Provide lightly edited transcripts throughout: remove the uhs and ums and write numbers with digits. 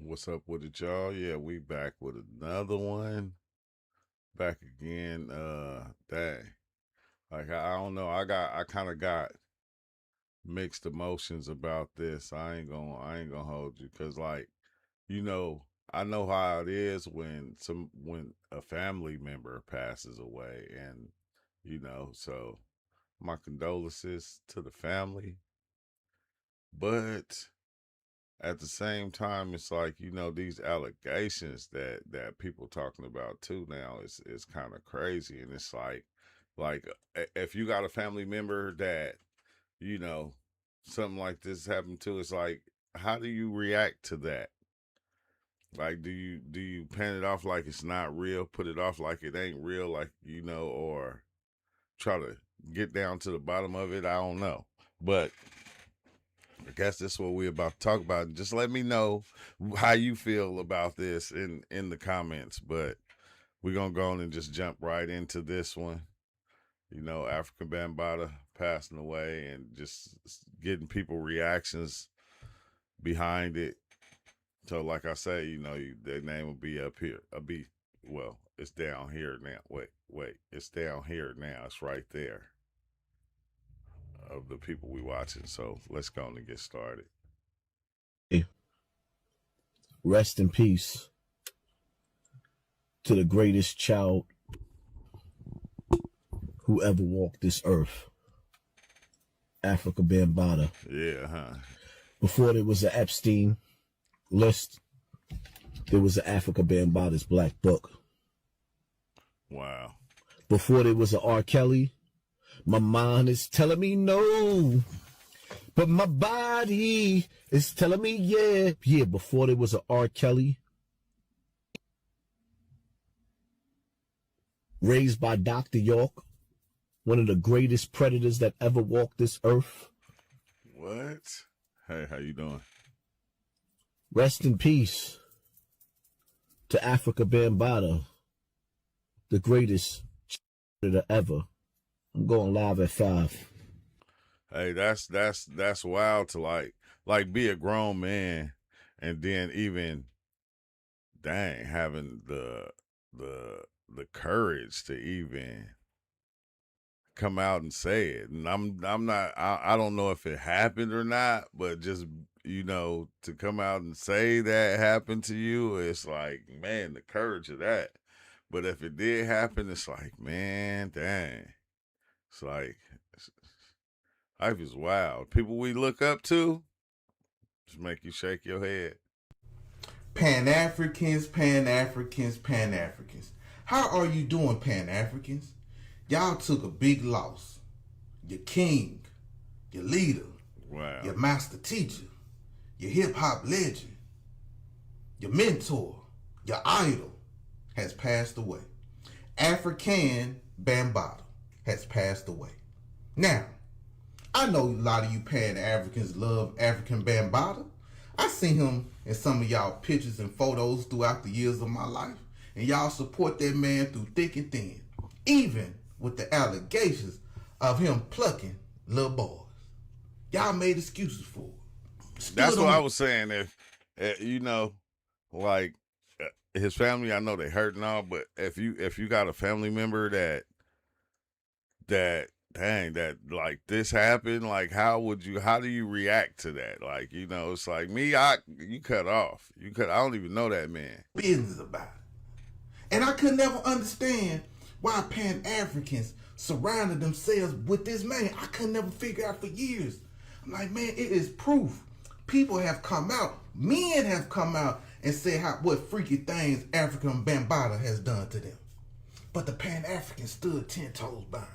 What's up with it, y'all? Yeah, we back with another one. Back again. Dang. Like I don't know. I kind of got mixed emotions about this. I ain't gonna hold you, cause like you know I know how it is when a family member passes away, and so my condolences to the family, but at the same time, it's like these allegations that people talking about too now is kind of crazy, and it's if you got a family member that you know something like this happened to, it's like, how do you react to that? Like, do you pan it off like it's not real, put it off like it ain't real, like or try to get down to the bottom of it? I don't know, but I guess this is what we're about to talk about. Just let me know how you feel about this in the comments. But we're gonna go on and just jump right into this one. Afrika Bambaataa passing away and just getting people reactions behind it. So, like I say, their name will be up here. It's down here now. Wait, it's down here now. It's right there of the people we watching. So let's go on and get started. Rest in peace to the greatest child who ever walked this earth, Afrika Bambaataa. Yeah, huh? Before there was an Epstein list, there was an Afrika Bambaataa's Black Book. Wow. Before there was an R. Kelly, my mind is telling me no, but my body is telling me yeah. Yeah, before there was an R. Kelly, raised by Dr. York, one of the greatest predators that ever walked this earth. What? Hey, how you doing? Rest in peace to Afrika Bambaataa, the greatest predator ever. I'm going live at 5. Hey, that's wild to like be a grown man and then even having the courage to even come out and say it. And I don't know if it happened or not, but just to come out and say that happened to you, it's like, man, the courage of that. But if it did happen, it's like, man, dang. It's like life is wild. People we look up to just make you shake your head. Pan-Africans, Pan-Africans, Pan-Africans. How are you doing, Pan-Africans? Y'all took a big loss. Your king, your leader, Wow. your master teacher, your hip-hop legend, your mentor, your idol has passed away. Afrika Bambaataa has passed away. Now, I know a lot of you Pan-Africans love Afrika Bambaataa. I seen him in some of y'all pictures and photos throughout the years of my life, and y'all support that man through thick and thin, even with the allegations of him plucking little boys. Y'all made excuses for it. That's what I was saying. If like his family, I know they hurt and all, but if you got a family member that like this happened, like how do you react to that? Like, it's like me, you cut off. I don't even know that man. Business about it. And I could never understand why Pan-Africans surrounded themselves with this man. I could never figure out for years. I'm like, man, it is proof. People have come out, men have come out and said what freaky things Afrika Bambaataa has done to them. But the Pan-Africans stood 10 toes by him.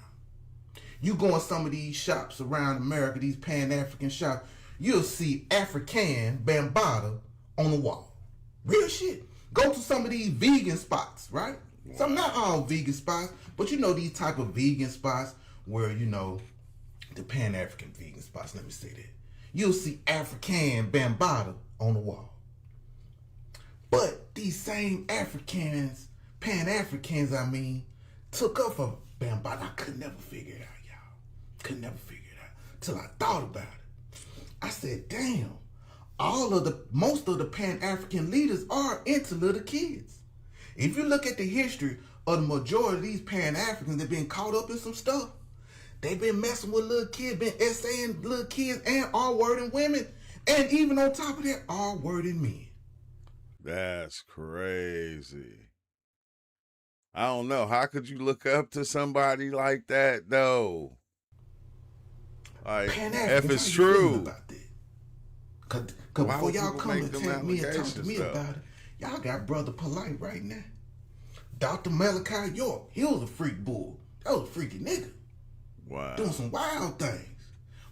You go in some of these shops around America, these Pan-African shops, you'll see Afrika Bambaataa on the wall. Real shit. Go to some of these vegan spots, right? Wow. Some, not all vegan spots, but these type of vegan spots where, the Pan-African vegan spots, let me say that. You'll see Afrika Bambaataa on the wall. But these same Africans, Pan-Africans, took up for Bambaataa. I could never figure it out, y'all. Could never figure it out. Till I thought about it. I said, damn, Most of the Pan-African leaders are into little kids. If you look at the history of the majority of these Pan-Africans, they've been caught up in some stuff. They've been messing with little kids, been essaying little kids and R-wording women. And even on top of that, R-wording men. That's crazy. I don't know. How could you look up to somebody like that, though? Like, if Pan-Africans, it's how you feeling true. about that? Cause Why before would y'all people come make and them tell me and talk to allegations, me though? about it, y'all got Brother Polite right now. Dr. Malachi York, he was a freak bull. That was a freaky nigga. Wow. Doing some wild things.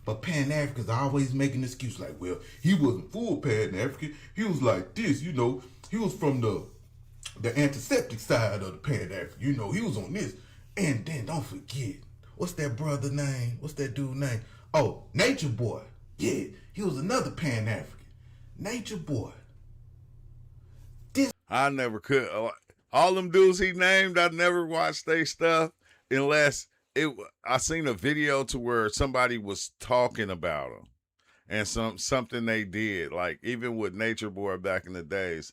But Pan-Africans always making an excuse like, well, he wasn't full Pan-African. He was like this, you know. He was from the antiseptic side of the Pan-African. You know, he was on this. And then don't forget, what's that brother name? What's that dude name? Oh, Nature Boy. Yeah, he was another Pan-African. Nature Boy. I never could. All them dudes he named, I never watched their stuff unless I seen a video to where somebody was talking about them and something they did. Like even with Nature Boy back in the days,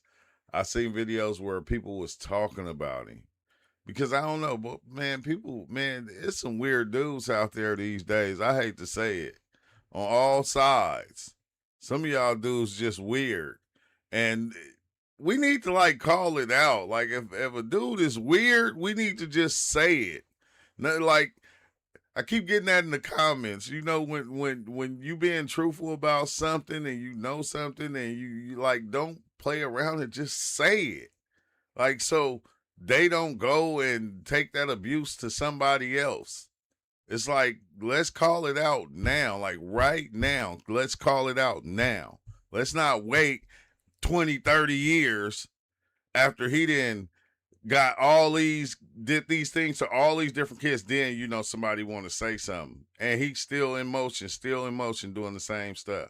I seen videos where people was talking about him. Because I don't know, but man, it's some weird dudes out there these days. I hate to say it. On all sides. Some of y'all dudes just weird. And we need to like call it out. Like if a dude is weird, we need to just say it. Not like I keep getting that in the comments. You know, when you being truthful about something and you know something and you like don't play around and just say it. Like so they don't go and take that abuse to somebody else. It's like, let's call it out now. Like right now, let's call it out now. Let's not wait 20, 30 years after he did these things to all these different kids. Then, you know, somebody want to say something. And he's still in motion, doing the same stuff.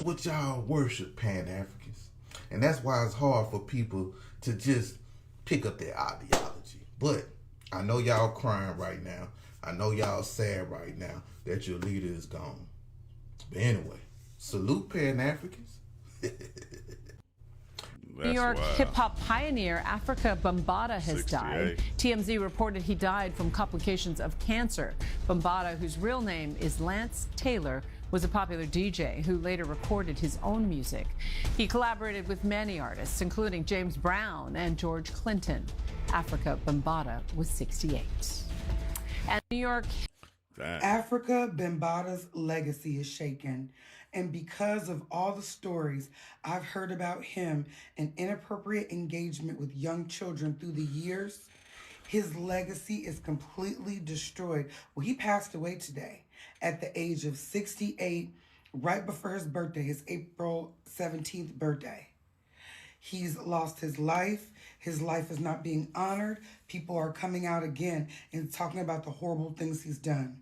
What y'all worship Pan-Africans. And that's why it's hard for people to just pick up their ideology. But I know y'all crying right now. I know y'all sad right now that your leader is gone. But anyway, salute Pan-Africans. New York hip-hop pioneer Afrika Bambaataa has died. TMZ reported he died from complications of cancer. Bambaataa, whose real name is Lance Taylor, was a popular DJ who later recorded his own music. He collaborated with many artists, including James Brown and George Clinton. Afrika Bambaataa was 68. And New York... Afrika Bambaataa's legacy is shaken. And because of all the stories I've heard about him and inappropriate engagement with young children through the years, his legacy is completely destroyed. Well, he passed away today at the age of 68, right before his birthday, his April 17th birthday. He's lost his life. His life is not being honored. People are coming out again and talking about the horrible things he's done.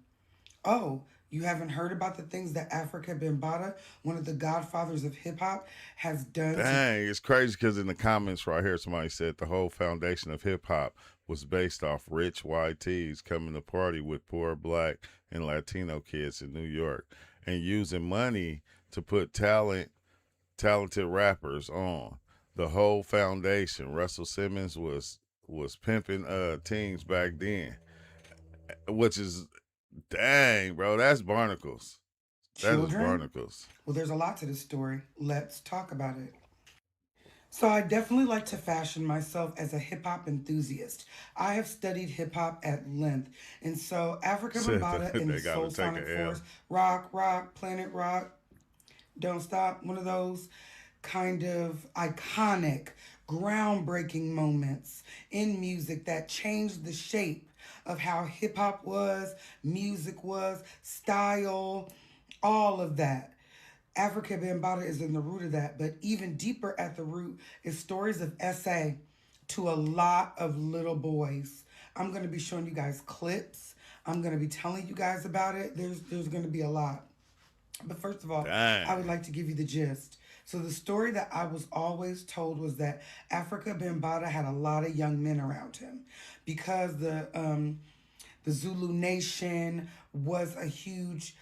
Oh, you haven't heard about the things that Afrika Bambaataa, one of the godfathers of hip-hop, has done? Dang, it's crazy because in the comments right here, somebody said the whole foundation of hip-hop was based off rich YTs coming to party with poor Black and Latino kids in New York and using money to put talented rappers on. The whole foundation. Russell Simmons was pimping teens back then, which is... Dang, bro, that's barnacles. That is barnacles. Well, there's a lot to this story. Let's talk about it. So I definitely like to fashion myself as a hip-hop enthusiast. I have studied hip-hop at length. And so Afrika Bambaataa and the Soul Sonic Force, rock, Planet Rock, Don't Stop, one of those kind of iconic, groundbreaking moments in music that changed the shape of how hip-hop was, music was, style, all of that. Afrika Bambaataa is in the root of that, but even deeper at the root is stories of SA to a lot of little boys. I'm going to be showing you guys clips. I'm going to be telling you guys about it. There's going to be a lot. But first of all, I would like to give you the gist. So the story that I was always told was that Afrika Bambaataa had a lot of young men around him because the Zulu Nation was a huge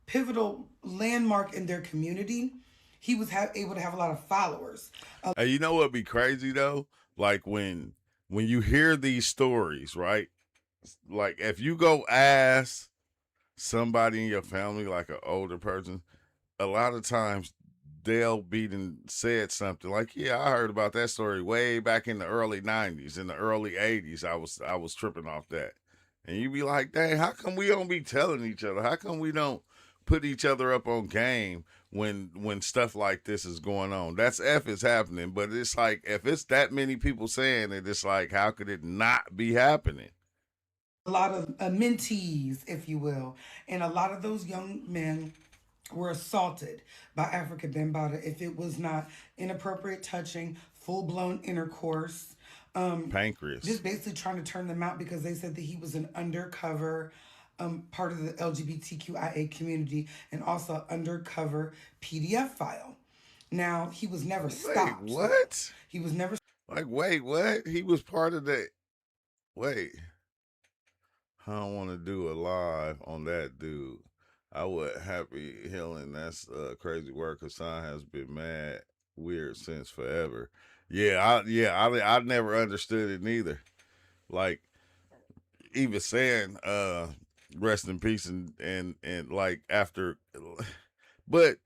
pivotal landmark in their community. he was able to have a lot of followers. Hey, you know what'd be crazy though? Like when you hear these stories, right? Like if you go ask somebody in your family, like an older person, a lot of times they'll be said something like, "Yeah, I heard about that story way back in the early '90s, in the early '80s. I was tripping off that," and you be like, "Dang, how come we don't be telling each other? How come we don't put each other up on game when stuff like this is going on?" That's F is happening, but it's like if it's that many people saying it, it's like how could it not be happening? A lot of mentees, if you will, and a lot of those young men were assaulted by Afrika Bambaataa if it was not inappropriate touching, full-blown intercourse. Pancreas. Just basically trying to turn them out because they said that he was an undercover part of the LGBTQIA community and also undercover PDF file. Now, he was never stopped. Wait, what? He was never. Like, wait, what? He was part of that. Wait. I don't want to do a live on that dude. I would happy healing. That's crazy work. Hassan has been mad weird since forever. I never understood it neither. Like even saying rest in peace and like after, but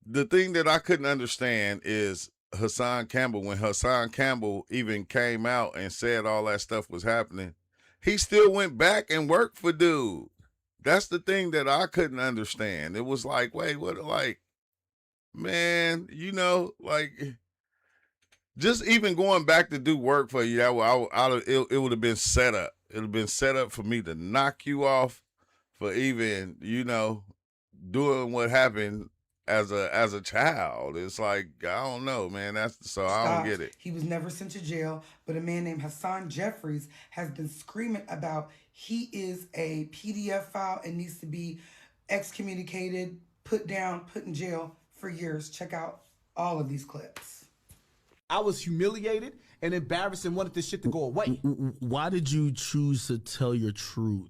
the thing that I couldn't understand is Hassan Campbell. When Hassan Campbell even came out and said all that stuff was happening, he still went back and worked for dude. That's the thing that I couldn't understand. It was like, wait, what? Like, man, like just even going back to do work for you, it would have been set up. It would have been set up for me to knock you off for even, doing what happened as a child. It's like, I don't know, man. I don't get it. He was never sent to jail, but a man named Hassan Jeffries has been screaming about he is a PDF file and needs to be excommunicated, put down, put in jail for years. Check out all of these clips. I was humiliated and embarrassed and wanted this shit to go away. Why did you choose to tell your truth?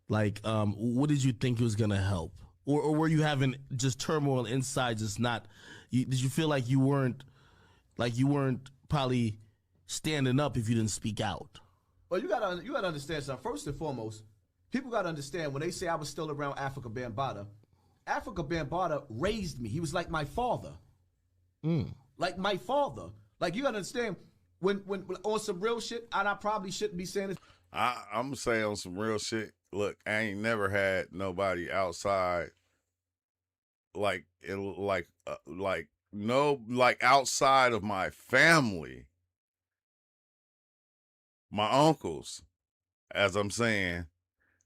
Like, what did you think was gonna help? Or were you having just turmoil inside, just not? Did you feel like you weren't probably standing up if you didn't speak out? Well, you gotta understand something. First and foremost, people gotta understand when they say I was still around Afrika Bambaataa. Afrika Bambaataa raised me. He was like my father. Like my father. Like you gotta understand when on some real shit, and I probably shouldn't be saying this. I'm saying on some real shit. Look, I ain't never had nobody outside like outside of my family, my uncles, as I'm saying,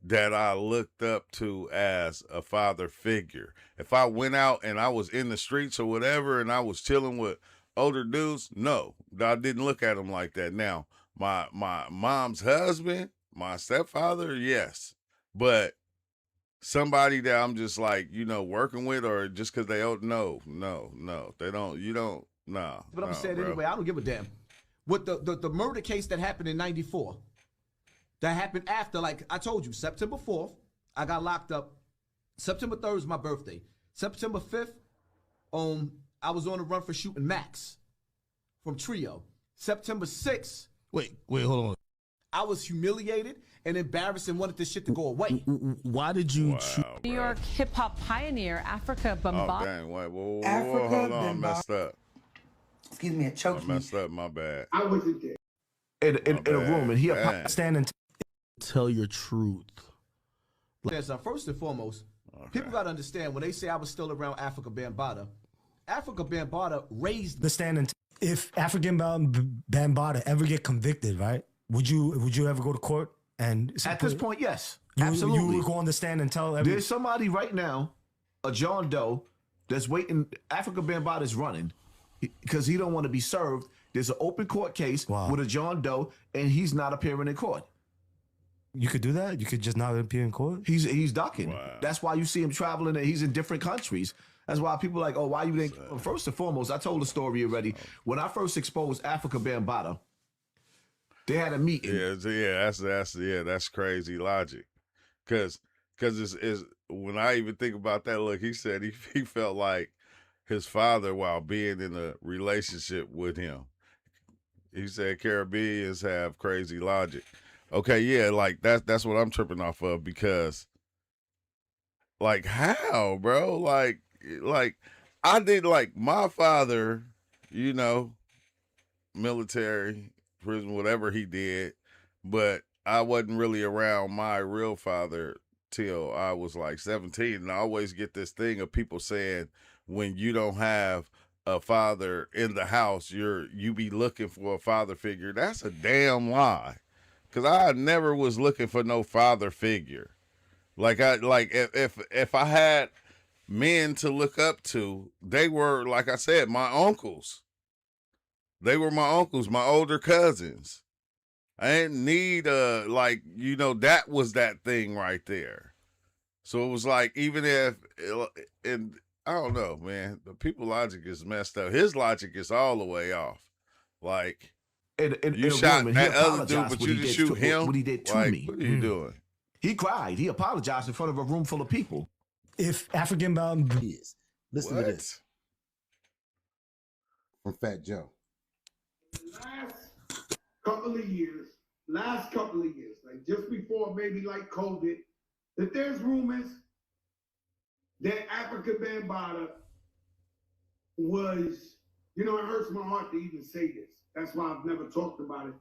that I looked up to as a father figure. If I went out and I was in the streets or whatever and I was chilling with older dudes, no, I didn't look at them like that. Now, my mom's husband, my stepfather, yes. But somebody that I'm just like, working with or just because they don't, no. They don't, you don't, no. But I'm saying bro. anyway, I don't give a damn. With the murder case that happened in 94, that happened after, like I told you, September 4th, I got locked up. September 3rd was my birthday. September 5th, I was on the run for shooting Max from Trio. September 6th. Wait, hold on. I was humiliated and embarrassed and wanted this shit to go away. Why did you choose? New York hip hop pioneer Afrika Bambaataa. Oh, dang, wait, whoa, Afrika hold on, I messed up. Excuse me, it choked me. I messed up, my bad. I wasn't there. In a room, and he Stand and tell your truth. First and foremost, people got to understand when they say I was still around Afrika Bambaataa. Afrika Bambaataa raised. If African Bambaataa ever get convicted, right? Would you ever go to court and At this point, yes, you absolutely. would go on the stand and tell There's somebody right now, a John Doe, that's waiting. Afrika Bambaataa is running because he don't want to be served. There's an open court case with a John Doe, and he's not appearing in court. You could do that. You could just not appear in court. He's ducking. Wow. That's why you see him traveling, and he's in different countries. That's why people are like, oh, why you didn't? First and foremost, I told the story already. When I first exposed Afrika Bambaataa, they had a meeting. That's crazy logic. Cause it's when I even think about that, look, he said he felt like his father while being in a relationship with him. He said Caribbeans have crazy logic. Okay, yeah, like that's what I'm tripping off of because like how, bro? Like I did like my father, you know, military, prison, whatever he did, but I wasn't really around my real father till I was like 17. And I always get this thing of people saying when you don't have a father in the house, you be looking for a father figure. That's a damn lie. Cause I never was looking for no father figure. If I had men to look up to, they were like I said, my uncles. They were my uncles, my older cousins. I didn't need that was that thing right there. So it was like even if and I don't know, man, the people logic is messed up. His logic is all the way off. Like In you a shot room, and he that other dude, apologized but what you he didn't did shoot him. what he did to like, me. what are you doing? He cried. He apologized in front of a room full of people. If African Bambaataa, Is. Listen What? to this from Fat Joe. Last couple of years, like just before maybe like COVID, that there's rumors that Afrika Bambaataa was, it hurts my heart to even say this. That's why I've never talked about it.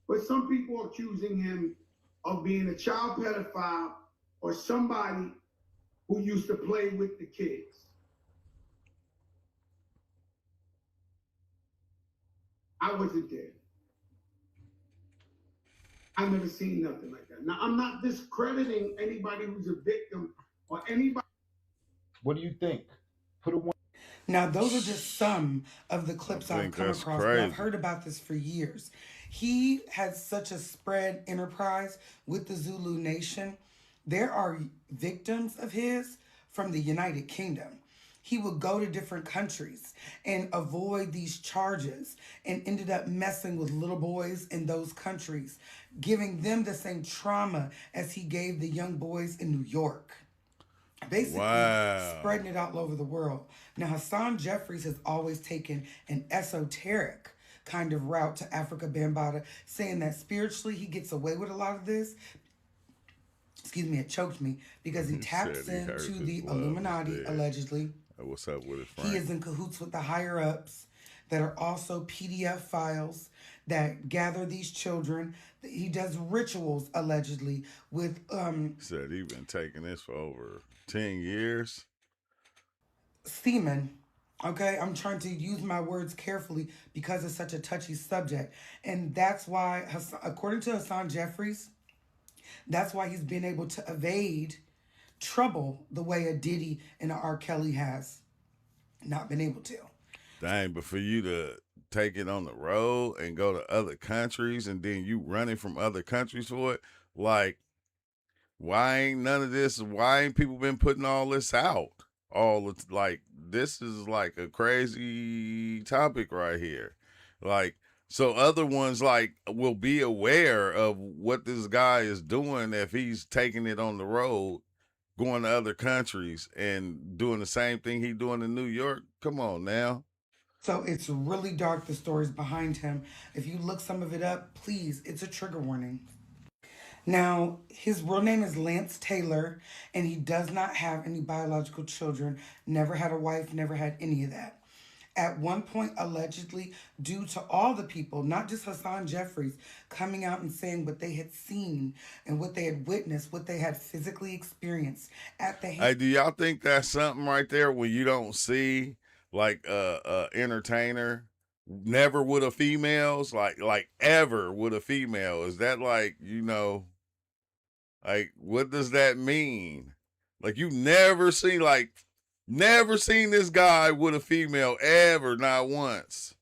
But some people are accusing him of being a child pedophile or somebody who used to play with the kids. I wasn't there. I never seen nothing like that. Now, I'm not discrediting anybody who's a victim or anybody. What do you think? Put a one. Now, those are just some of the clips I I've think come that's across, but crazy. I've heard about this for years. He had such a spread enterprise with the Zulu Nation. There are victims of his from the United Kingdom. He would go to different countries and avoid these charges and ended up messing with little boys in those countries, giving them the same trauma as he gave the young boys in New York. Basically, Wow. spreading it all over the world. Now, Hassan Jeffries has always taken an esoteric kind of route to Afrika Bambaataa, saying that spiritually he gets away with a lot of this. Excuse me, it choked me because he taps said he heard into his the love Illuminati, is dead. allegedly. What's up with it, Frank? He is in cahoots with the higher ups that are also PDF files that gather these children. He does rituals allegedly with Said he been taking this for over 10 years. semen. Okay, I'm trying to use my words carefully because it's such a touchy subject. And that's why, according to Hassan Jeffries, that's why he's been able to evade trouble the way a Diddy and a R. Kelly has not been able to. Dang, but for you to take it on the road and go to other countries and then you running from other countries for it, like, why ain't none of this, why ain't people been putting all this out? Like, this is like a crazy topic right here. Like, so other ones like will be aware of what this guy is doing if he's taking it on the road, going to other countries and doing the same thing he doing in New York. Come on now. So it's really dark, the stories behind him. If you look some of it up, please, it's a trigger warning. Now, his real name is Lance Taylor, and he does not have any biological children, never had a wife, never had any of that. At one point, allegedly, due to all the people, not just Hassan Jeffries, coming out and saying what they had seen and what they had witnessed, what they had physically experienced at the Hey, do y'all think that's something right there when you don't see like a entertainer never with a females like ever with a female? Is that like, like what does that mean? Like you never seen this guy with a female ever, not once.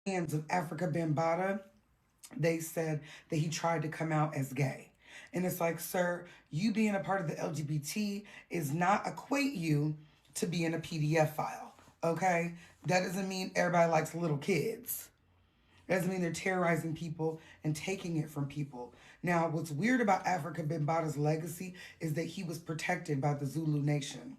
hands of Afrika Bambaataa, they said that he tried to come out as gay. And it's like, sir, you being a part of the LGBT is not equate you to being a PDF file, okay? That doesn't mean everybody likes little kids. That doesn't mean they're terrorizing people and taking it from people. Now, what's weird about Afrika Bambaataa's legacy is that he was protected by the Zulu Nation.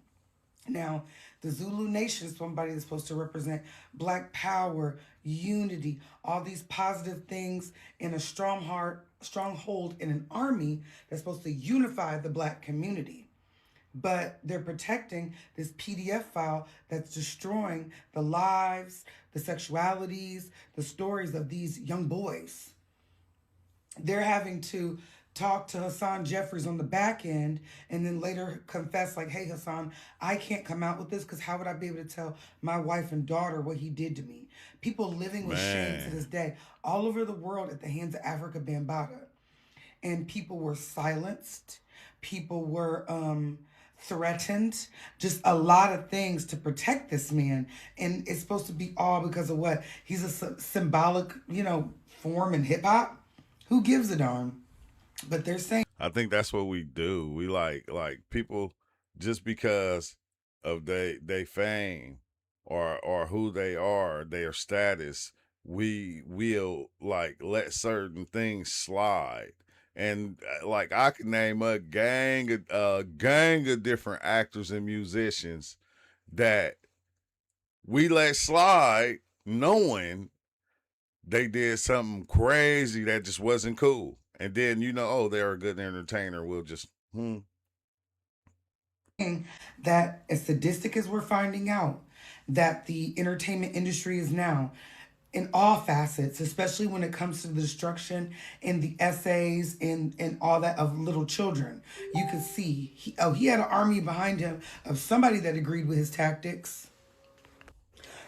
Now, The Zulu Nation is somebody that's supposed to represent black power, unity, all these positive things in a stronghold in an army that's supposed to unify the black community. But they're protecting this PDF file that's destroying the lives, the sexualities, the stories of these young boys. They're having to talk to Hassan Jeffries on the back end and then later confess like, hey, Hassan, I can't come out with this because how would I be able to tell my wife and daughter what he did to me? People living with shame to this day all over the world at the hands of Afrika Bambaataa. And people were silenced. People were threatened. Just a lot of things to protect this man. And it's supposed to be all because of what? He's a symbolic, form in hip hop. Who gives a darn? But they're saying, I think that's what we do. We like people just because of they fame or who they are, their status, we will like let certain things slide. And like I can name a gang of different actors and musicians that we let slide knowing they did something crazy that just wasn't cool. And then, oh, they're a good entertainer. We'll just, that as sadistic as we're finding out that the entertainment industry is now in all facets, especially when it comes to the destruction and the essays and all that of little children. You could see, he had an army behind him of somebody that agreed with his tactics.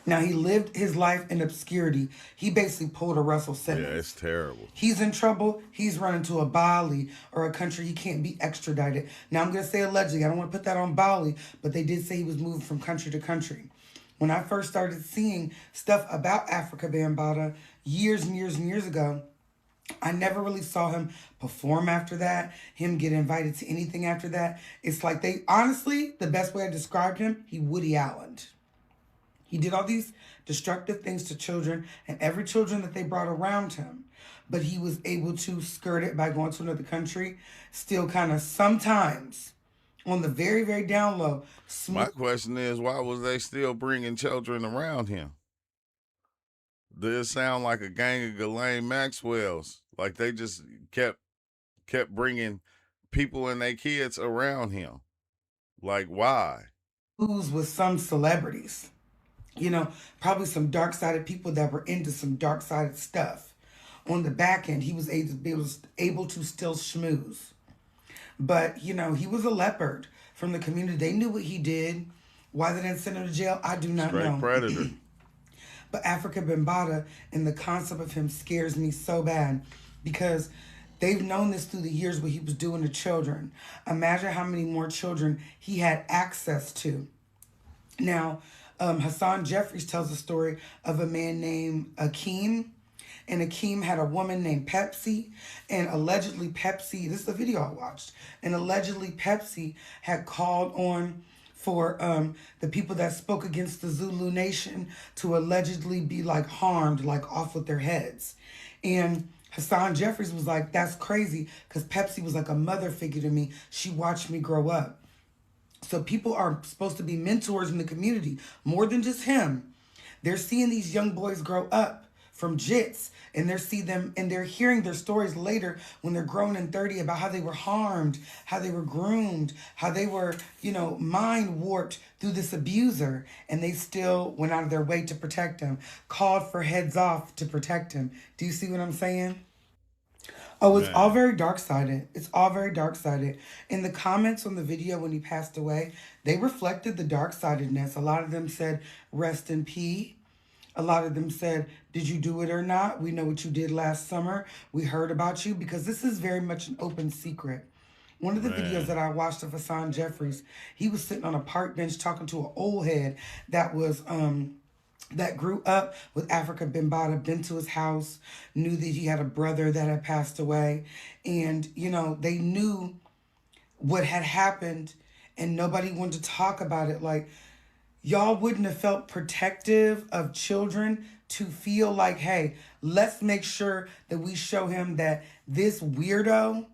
Now, he lived his life in obscurity. He basically pulled a Russell Simmons. yeah, it's terrible. He's in trouble. He's running to a Bali or a country he can't be extradited. Now, I'm going to say allegedly. I don't want to put that on Bali, but they did say he was moving from country to country. When I first started seeing stuff about Afrika Bambaataa years and years and years ago, I never really saw him perform after that, him get invited to anything after that. It's like honestly, the best way I described him, he Woody Allen. He did all these destructive things to children and every children that they brought around him. But he was able to skirt it by going to another country, still kind of sometimes on the very, very down low. My question is, why was they still bringing children around him? Does it sound like a gang of Ghislaine Maxwell's? Like they just kept bringing people and their kids around him. Like why? Who's with some celebrities? Probably some dark-sided people that were into some dark-sided stuff. On the back end, he was able to still schmooze. But, he was a leopard from the community. They knew what he did. Why they didn't send him to jail, I do not know. Straight predator. But Afrika Bambaataa and the concept of him scares me so bad because they've known this through the years what he was doing to children. Imagine how many more children he had access to. Now, Hassan Jeffries tells a story of a man named Akeem. And Akeem had a woman named Pepsi. And allegedly Pepsi, this is a video I watched. And allegedly Pepsi had called on for the people that spoke against the Zulu Nation to allegedly be harmed, off with their heads. And Hassan Jeffries was like, that's crazy because Pepsi was like a mother figure to me. She watched me grow up. So people are supposed to be mentors in the community, more than just him. They're seeing these young boys grow up from jits, and they're hearing their stories later when they're grown and 30 about how they were harmed, how they were groomed, how they were, mind warped through this abuser, and they still went out of their way to protect him, called for heads off to protect him. Do you see what I'm saying? Oh, it's all very dark-sided. It's all very dark-sided. In the comments on the video when he passed away, they reflected the dark-sidedness. A lot of them said, rest in peace. A lot of them said, did you do it or not? We know what you did last summer. We heard about you because this is very much an open secret. One of the videos that I watched of Hassan Jeffries, he was sitting on a park bench talking to an old head that was that grew up with Afrika Bambaataa, been to his house, knew that he had a brother that had passed away. And, they knew what had happened and nobody wanted to talk about it. Like, y'all wouldn't have felt protective of children to feel like, hey, let's make sure that we show him that this weirdo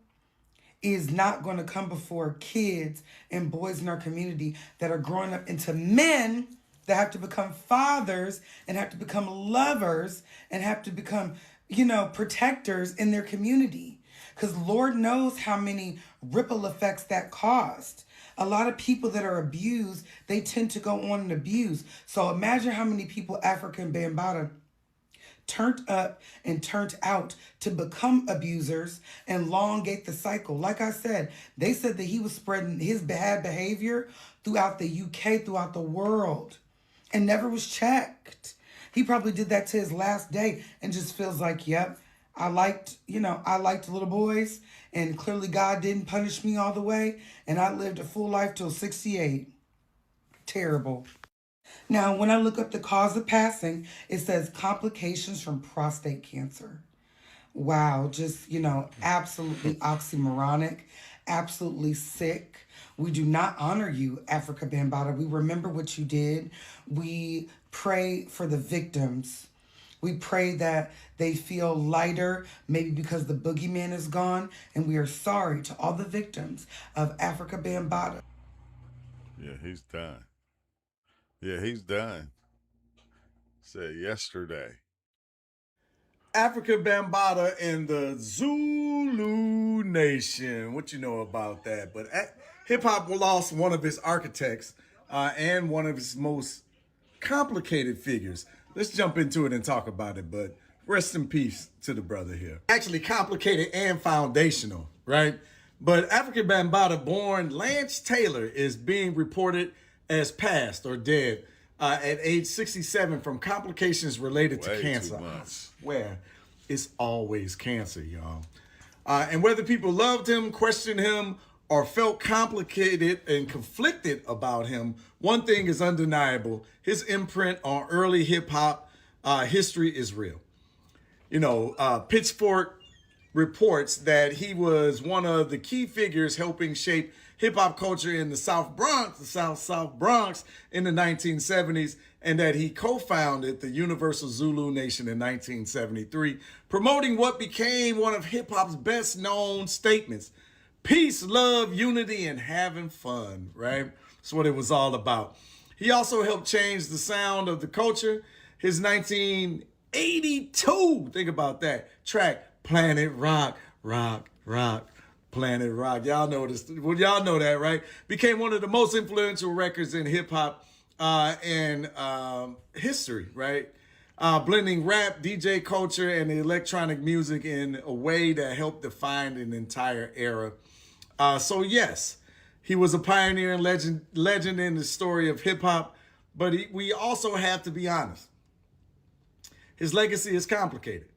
is not going to come before kids and boys in our community that are growing up into men that have to become fathers and have to become lovers and have to become, protectors in their community. Because Lord knows how many ripple effects that caused. A lot of people that are abused, they tend to go on and abuse. So imagine how many people Afrika Bambaataa turned up and turned out to become abusers and elongate the cycle. Like I said, they said that he was spreading his bad behavior throughout the UK, throughout the world, and never was checked. He probably did that to his last day and just feels like, yep, I liked little boys, and clearly God didn't punish me all the way, and I lived a full life till 68. Terrible. Now, when I look up the cause of passing, it says complications from prostate cancer. Wow, just, absolutely oxymoronic, absolutely sick. We do not honor you, Afrika Bambaataa. We remember what you did. We pray for the victims. We pray that they feel lighter, maybe because the boogeyman is gone. And we are sorry to all the victims of Afrika Bambaataa. Yeah, he's done. Yeah, he's done. Said yesterday. Afrika Bambaataa and the Zulu Nation. What you know about that? But hip-hop lost one of its architects and one of its most complicated figures. Let's jump into it and talk about it, but rest in peace to the brother here. Actually complicated and foundational, right? But Afrika Bambaataa born Lance Taylor is being reported as passed or dead at age 67 from complications related to cancer. Where it's always cancer, y'all. And whether people loved him, questioned him, or felt complicated and conflicted about him, one thing is undeniable. His imprint on early hip-hop history is real. Pitchfork reports that he was one of the key figures helping shape hip-hop culture in the South Bronx, the South Bronx in the 1970s, and that he co-founded the Universal Zulu Nation in 1973, promoting what became one of hip-hop's best-known statements: peace, love, unity, and having fun, right? That's what it was all about. He also helped change the sound of the culture. His 1982, think about that, track, Planet Rock, Rock, Rock, Planet Rock. Y'all know this. Well, y'all know that, right? Became one of the most influential records in hip-hop and history, right? Blending rap, DJ culture, and electronic music in a way that helped define an entire era. So yes, he was a pioneer and legend in the story of hip hop, but we also have to be honest. His legacy is complicated.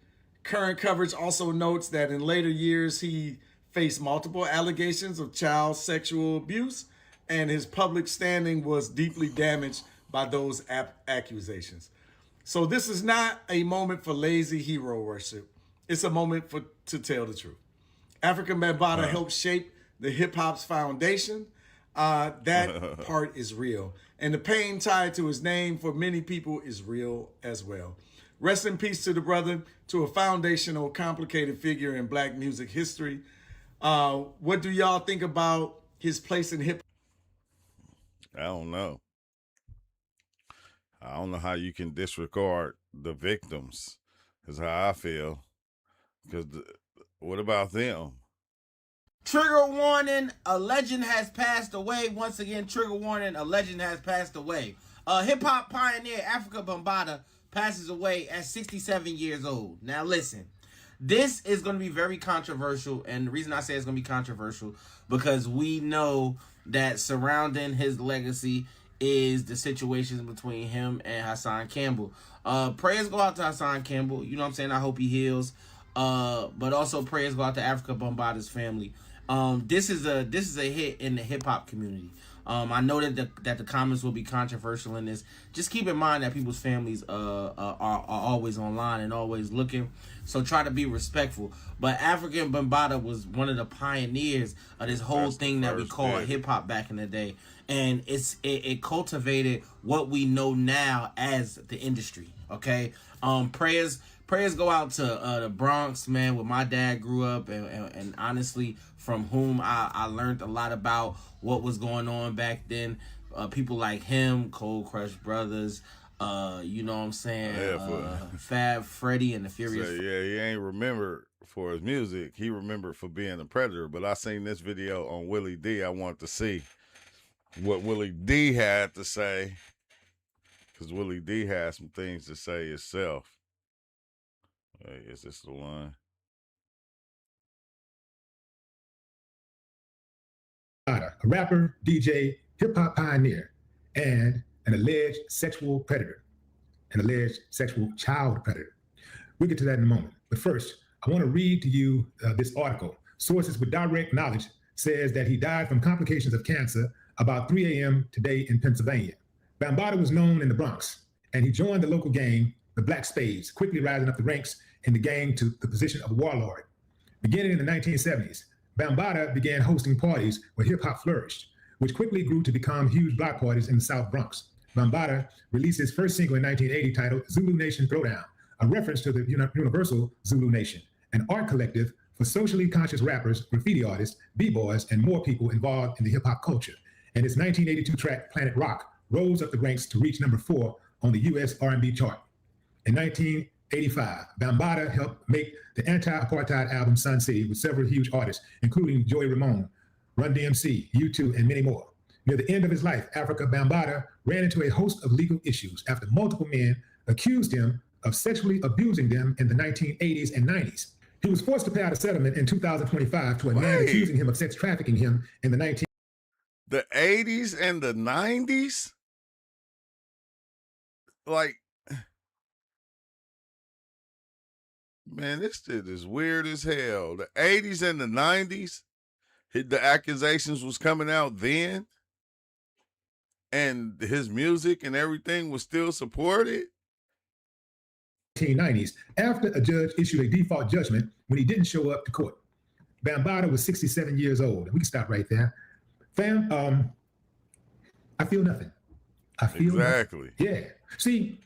Current coverage also notes that in later years, he faced multiple allegations of child sexual abuse, and his public standing was deeply damaged by those accusations. So this is not a moment for lazy hero worship. It's a moment to tell the truth. Afrika Bambaataa helped shape the hip-hop's foundation. That part is real. And the pain tied to his name for many people is real as well. Rest in peace to the brother, to a foundational, complicated figure in Black music history. What do y'all think about his place in hip-hop? I don't know. I don't know how you can disregard the victims, is how I feel. Because what about them? Trigger warning, a legend has passed away. Once again, trigger warning, a legend has passed away. Hip-hop pioneer Afrika Bambaataa passes away at 67 years old. Now listen, this is going to be very controversial, and the reason I say it's going to be controversial because we know that surrounding his legacy is the situations between him and Hassan Campbell. Prayers go out to Hassan Campbell. You know what I'm saying? I hope he heals. But also prayers go out to Afrika Bambaataa's family. This is a hit in the hip hop community. I know that the comments will be controversial in this. Just keep in mind that people's families are always online and always looking. So try to be respectful. But Afrika Bambaataa was one of the pioneers of this whole thing that we call hip hop back in the day. And it cultivated what we know now as the industry. Okay. Prayers prayers go out to the Bronx, man, where my dad grew up, and honestly, from whom I learned a lot about what was going on back then. People like him, Cold Crush Brothers, you know what I'm saying, Fab Freddy and the Furious. So, yeah, he ain't remembered for his music. He remembered for being a predator. But I seen this video on Willie D. I want to see what Willie D had to say, because Willie D has some things to say himself. Hey, is this the one? A rapper, DJ, hip-hop pioneer, and an alleged sexual predator, an alleged sexual child predator. We'll get to that in a moment. But first, I want to read to you this article. Sources with direct knowledge says that he died from complications of cancer about 3 a.m. today in Pennsylvania. Bambaataa was known in the Bronx, and he joined the local gang, the Black Spades, quickly rising up the ranks in the gang to the position of warlord. Beginning in the 1970s, Bambaataa began hosting parties where hip-hop flourished, which quickly grew to become huge block parties in the South Bronx. Bambaataa released his first single in 1980 titled Zulu Nation Throwdown, a reference to the Universal Zulu Nation, an art collective for socially conscious rappers, graffiti artists, b-boys, and more people involved in the hip-hop culture. And his 1982 track, Planet Rock, rose up the ranks to reach number 4 on the US R&B chart. In 1985, Bambaataa helped make the anti-apartheid album Sun City with several huge artists, including Joey Ramone, Run DMC, U2, and many more. Near the end of his life, Afrika Bambaataa ran into a host of legal issues after multiple men accused him of sexually abusing them in the 1980s and 90s. He was forced to pay out a settlement in 2025 to a man accusing him of sex trafficking him in the 80s and the 90s? Like, man, this shit is weird as hell. The 80s and the 90s, the accusations was coming out then, and his music and everything was still supported. 1990s, after a judge issued a default judgment when he didn't show up to court. Bambaataa was 67 years old. We can stop right there. Fam, I feel nothing. I feel exactly. Nothing. Yeah. See,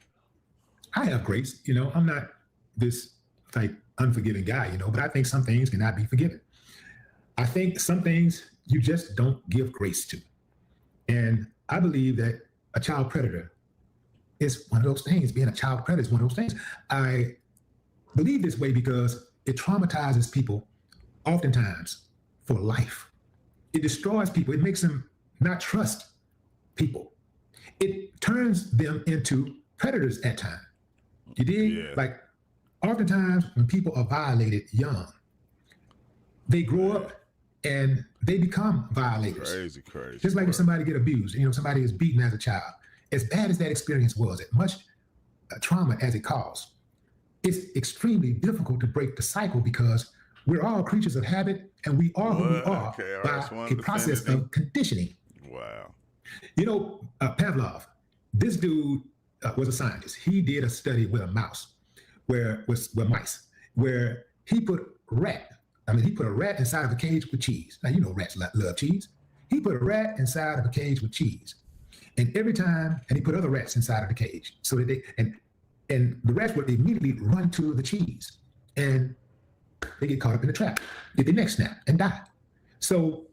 I have grace. You know, I'm not this type unforgiving guy, you know, but I think some things cannot be forgiven. I think some things you just don't give grace to. And I believe that a child predator is one of those things. Being a child predator is one of those things. I believe this way because it traumatizes people oftentimes for life. It destroys people. It makes them not trust people. It turns them into predators at times. You dig? Yeah. Like, oftentimes when people are violated young, they grow up and they become violators. Crazy. Just like if somebody get abused, you know, somebody is beaten as a child. As bad as that experience was, as much trauma as it caused, it's extremely difficult to break the cycle because we're all creatures of habit and we are who we are by a process of conditioning. Wow. You know, Pavlov, this dude was a scientist. He did a study with a mouse, with mice, where he put a rat inside of a cage with cheese. Now, you know rats love cheese. He put a rat inside of a cage with cheese. And every time, and he put other rats inside of the cage so that and the rats would immediately run to the cheese and they get caught up in the trap, get their neck snapped and die. So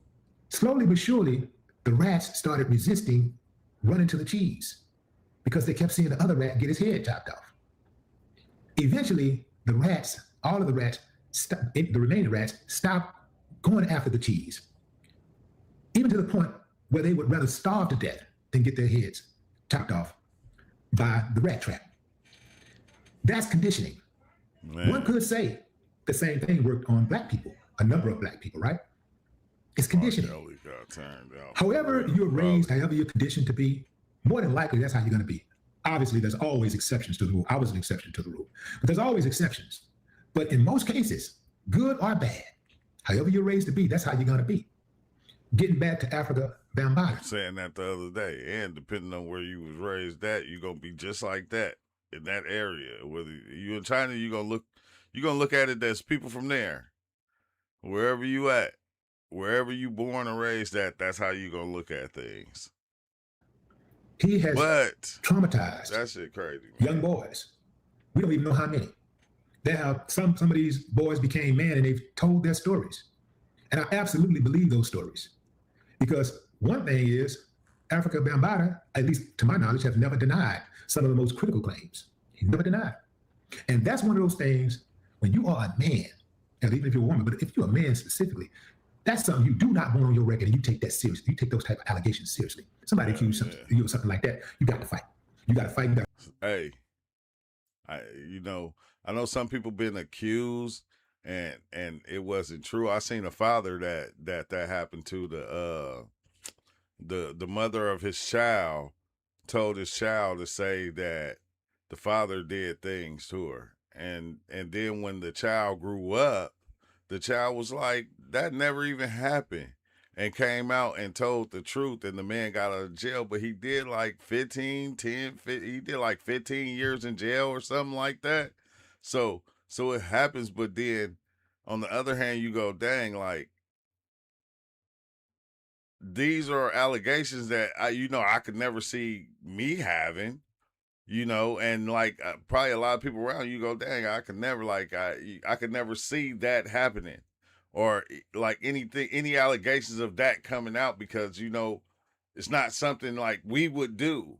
slowly but surely, the rats started resisting running to the cheese because they kept seeing the other rat get his head chopped off. Eventually, all of the rats, the remaining rats, stopped going after the cheese, even to the point where they would rather starve to death than get their heads chopped off by the rat trap. That's conditioning. Man. One could say the same thing worked on black people, a number of black people, right? It's conditioning. However you're raised, however you're conditioned to be, more than likely that's how you're going to be. Obviously, there's always exceptions to the rule. I was an exception to the rule, but there's always exceptions. But in most cases, good or bad, however you're raised to be, that's how you're going to be. Getting back to Afrika Bambaataa. Saying that the other day, and depending on where you was raised at, you're going to be just like that in that area. Whether you in China, you're going to look at it as people from there. Wherever you at, wherever you born and raised at, that's how you're going to look at things. He has traumatized that shit crazy, man. Young boys. We don't even know how many. There have some of these boys became men and they've told their stories. And I absolutely believe those stories. Because one thing is, Afrika Bambaataa, at least to my knowledge, has never denied some of the most critical claims. He never denied. And that's one of those things when you are a man, and even if you're a woman, but if you're a man specifically, that's something you do not want on your record, and you take that seriously. You take those type of allegations seriously. Somebody accuse you of something like that, you got to fight. You got to fight. Hey, I know some people been accused and it wasn't true. I seen a father that happened to. The mother of his child told his child to say that the father did things to her. And then when the child grew up, the child was like, that never even happened, and came out and told the truth, and the man got out of jail, but he did like 15 years in jail or something like that. So it happens, but then on the other hand, you go, dang, like, these are allegations that I could never see me having, and like probably a lot of people around you go, dang, I could never I could never see that happening, or like any allegations of that coming out, because it's not something like we would do.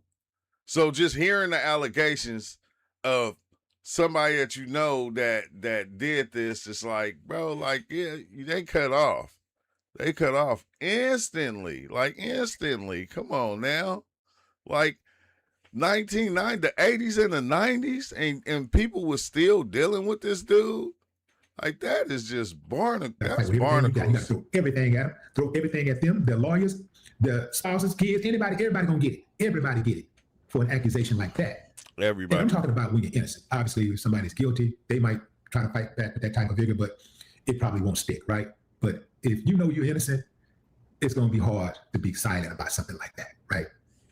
So just hearing the allegations of somebody that that did this, it's like, bro, like, yeah, they cut off. They cut off instantly, like instantly. Come on now. Like 1990, the 80s and the 90s, and people were still dealing with this dude. Like, that is just barnacle. That's barnacles. You got to throw everything at them. Throw everything at them, their lawyers, the spouses, kids, everybody gonna get it. Everybody get it for an accusation like that. Everybody. And I'm talking about when you're innocent. Obviously, if somebody's guilty, they might try to fight back with that type of vigor, but it probably won't stick, right? But if you know you're innocent, it's going to be hard to be silent about something like that, right?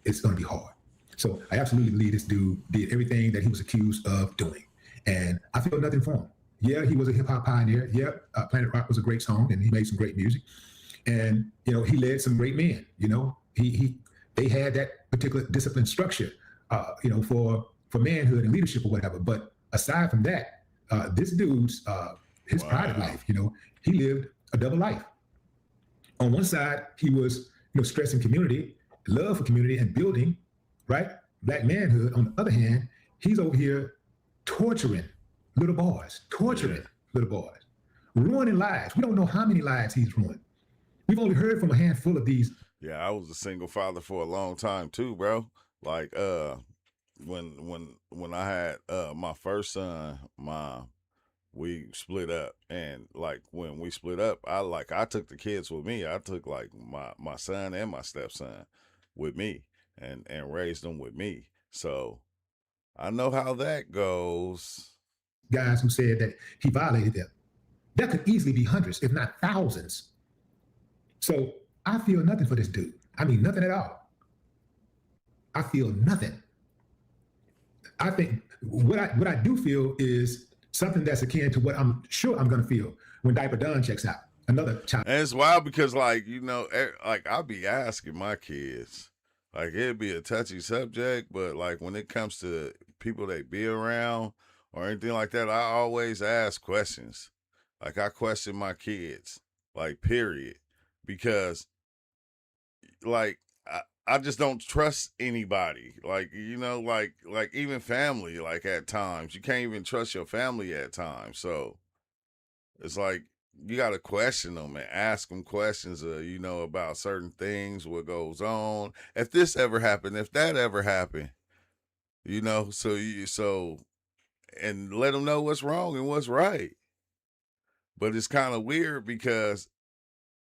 It's going to be hard. So I absolutely believe this dude did everything that he was accused of doing. And I feel nothing for him. Yeah, he was a hip hop pioneer. Yeah, Planet Rock was a great song and he made some great music. And, he led some great men, they had that particular discipline structure, for manhood and leadership or whatever. But aside from that, this dude's, his private life, he lived a double life. On one side, he was, stressing community, love for community and building, right? Black manhood. On the other hand, he's over here torturing little boys, ruining lives. We don't know how many lives he's ruined. We've only heard from a handful of these. Yeah, I was a single father for a long time too, bro. Like, when I had my first son, we split up, and like when we split up, I took the kids with me. I took like my son and my stepson with me and raised them with me. So I know how that goes. Guys who said that he violated them. That could easily be hundreds, if not thousands. So I feel nothing for this dude. I mean, nothing at all. I feel nothing. I think what I do feel is something that's akin to what I'm sure I'm going to feel when Diaper Don checks out. Another child. And it's wild because, like, like I'll be asking my kids, like, it'd be a touchy subject, but like when it comes to people they be around or anything like that, I always ask questions. Like, I question my kids, like, period. Because, like, I just don't trust anybody. Like, like even family, like at times. You can't even trust your family at times. So it's like you got to question them and ask them questions, about certain things, what goes on. If this ever happened, if that ever happened, and let them know what's wrong and what's right. But it's kind of weird because,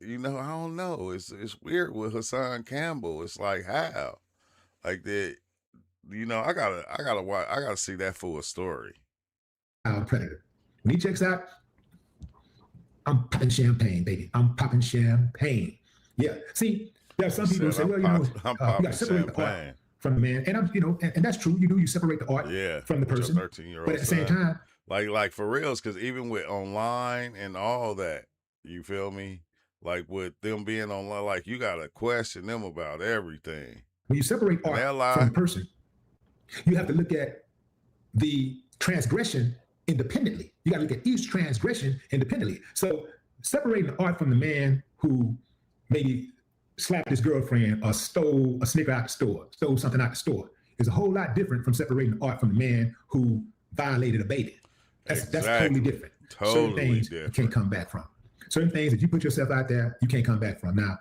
I don't know. It's weird with Hassan Campbell. It's like, how? Like that, I gotta see that full story. Predator. When he checks out, I'm popping champagne, baby. I'm popping champagne. Yeah. See, there are some people who say, well, you got to separate the art from the man. And and that's true. You separate the art from the person. 13-year-old but at the same time, like for reals, because even with online and all that, you feel me? Like with them being online, like you gotta question them about everything. When you separate art from the person, you have to look at the transgression independently. You got to look at each transgression independently. So separating the art from the man who maybe slapped his girlfriend or stole a sneaker out the store, stole something out the store, is a whole lot different from separating the art from the man who violated a baby. That's totally different. Certain things you can't come back from. Certain things, if you put yourself out there, you can't come back from. Now,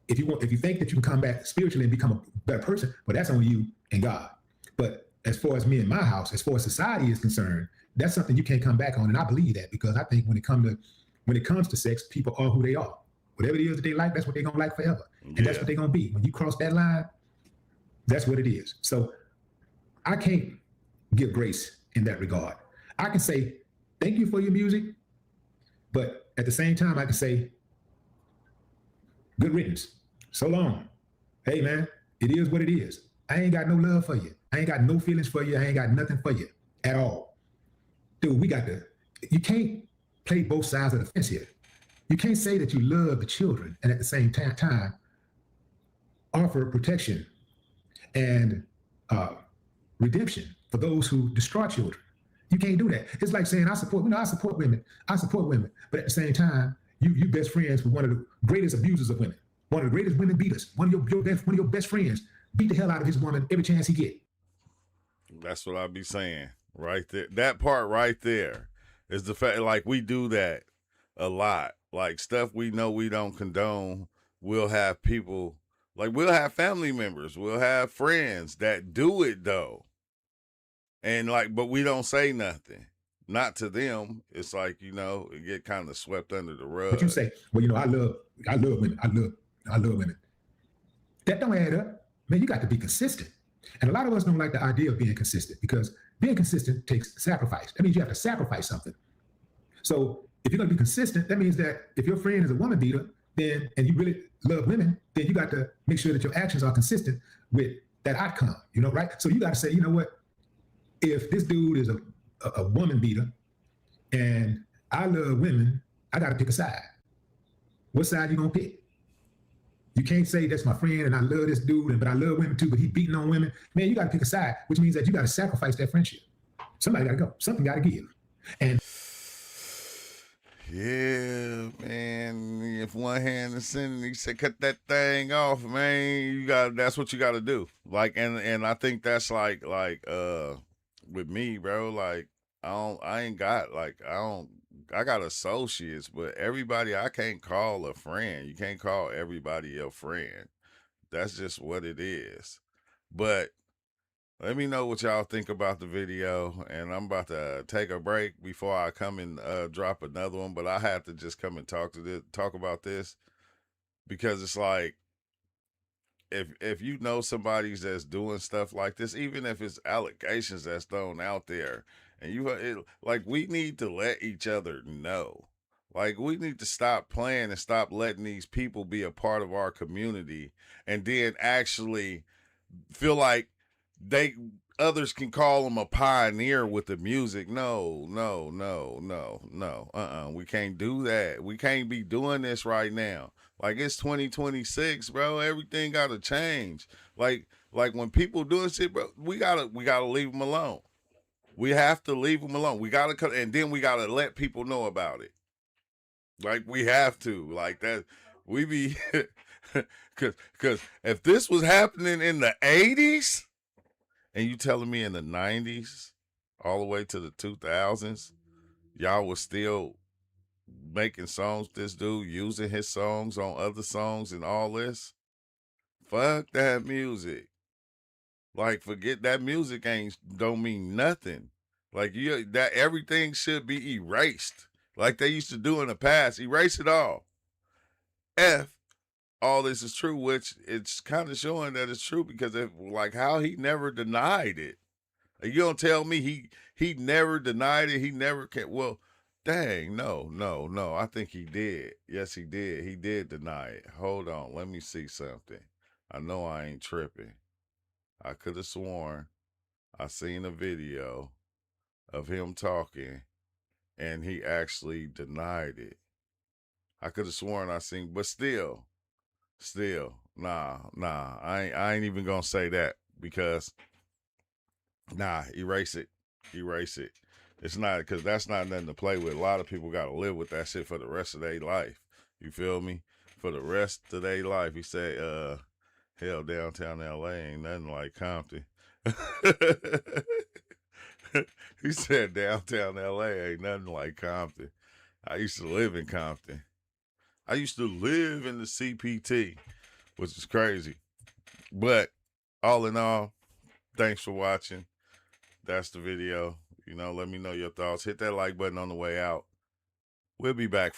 if you think that you can come back spiritually and become a better person, well, that's on you and God. But as far as me and my house, as far as society is concerned, that's something you can't come back on. And I believe that, because I think when it comes to sex, people are who they are. Whatever it is that they like, that's what they're gonna like forever. And that's what they're gonna be. When you cross that line, that's what it is. So I can't give grace in that regard. I can say, thank you for your music, but at the same time, I can say, good riddance. So long. Hey man, it is what it is. I ain't got no love for you. I ain't got no feelings for you. I ain't got nothing for you at all. Dude, you can't play both sides of the fence here. You can't say that you love the children and at the same time offer protection and redemption for those who destroy children. You can't do that. It's like saying I support women. But at the same time, you best friends with one of the greatest abusers of women, one of the greatest women beaters, one of your best friends beat the hell out of his woman every chance he get. That's what I be saying right there. That part right there is the fact, like, we do that a lot. Like, stuff we know we don't condone, we'll have people, like, we'll have family members, we'll have friends that do it though. And like, but we don't say nothing. Not to them. It's like, it get kind of swept under the rug. But you say, well, I love women. I love women. That don't add up. Man, you got to be consistent. And a lot of us don't like the idea of being consistent, because being consistent takes sacrifice. That means you have to sacrifice something. So if you're going to be consistent, that means that if your friend is a woman beater, then, and you really love women, then you got to make sure that your actions are consistent with that outcome, right? So you got to say, you know what? If this dude is a woman beater and I love women, I got to pick a side. What side you going to pick? You can't say that's my friend and I love this dude, but I love women too, but he beating on women. Man, you got to pick a side, which means that you got to sacrifice that friendship. Somebody got to go. Something got to give. And yeah, man. If one hand is sinning, he said, cut that thing off, man. That's what you got to do. Like, and I think that's like with me, bro. Like, I got associates, but everybody I can't call a friend. You can't call everybody your friend. That's just what it is. But let me know what y'all think about the video, and I'm about to take a break before I come and drop another one. But I have to just come and talk about this, because it's like, if you know somebody that's doing stuff like this, even if it's allegations that's thrown out there, and like, we need to let each other know. Like, we need to stop playing and stop letting these people be a part of our community, and then actually feel like others can call them a pioneer with the music. No. We can't do that. We can't be doing this right now. Like, it's 2026, bro. Everything got to change. Like when people doing shit, bro, we gotta leave them alone. We have to leave them alone. We gotta cut, and then we gotta let people know about it. Like, we have to, like that. We be, cause if this was happening in the 80s, and you telling me in the 90s, all the way to the 2000s, y'all was still making songs with this dude, using his songs on other songs and all this? Fuck that music. Like, forget that music don't mean nothing. Like, that everything should be erased. Like they used to do in the past. Erase it all. If all this is true, which it's kind of showing that it's true, because like how he never denied it. Like, you don't tell me he never denied it. He never can. Well, dang, no. I think he did. Yes, he did. He did deny it. Hold on. Let me see something. I know I ain't tripping. I could have sworn I seen a video of him talking and he actually denied it. I could have sworn I seen, but still, nah. I ain't even gonna say that, because erase it. It's not, because that's not nothing to play with. A lot of people got to live with that shit for the rest of their life. You feel me? For the rest of their life. He said, hell, downtown LA ain't nothing like Compton. He said downtown LA ain't nothing like Compton. I used to live in Compton. I used to live in the CPT, which is crazy. But all in all, thanks for watching. That's the video. You know, let me know your thoughts. Hit that like button on the way out. We'll be back for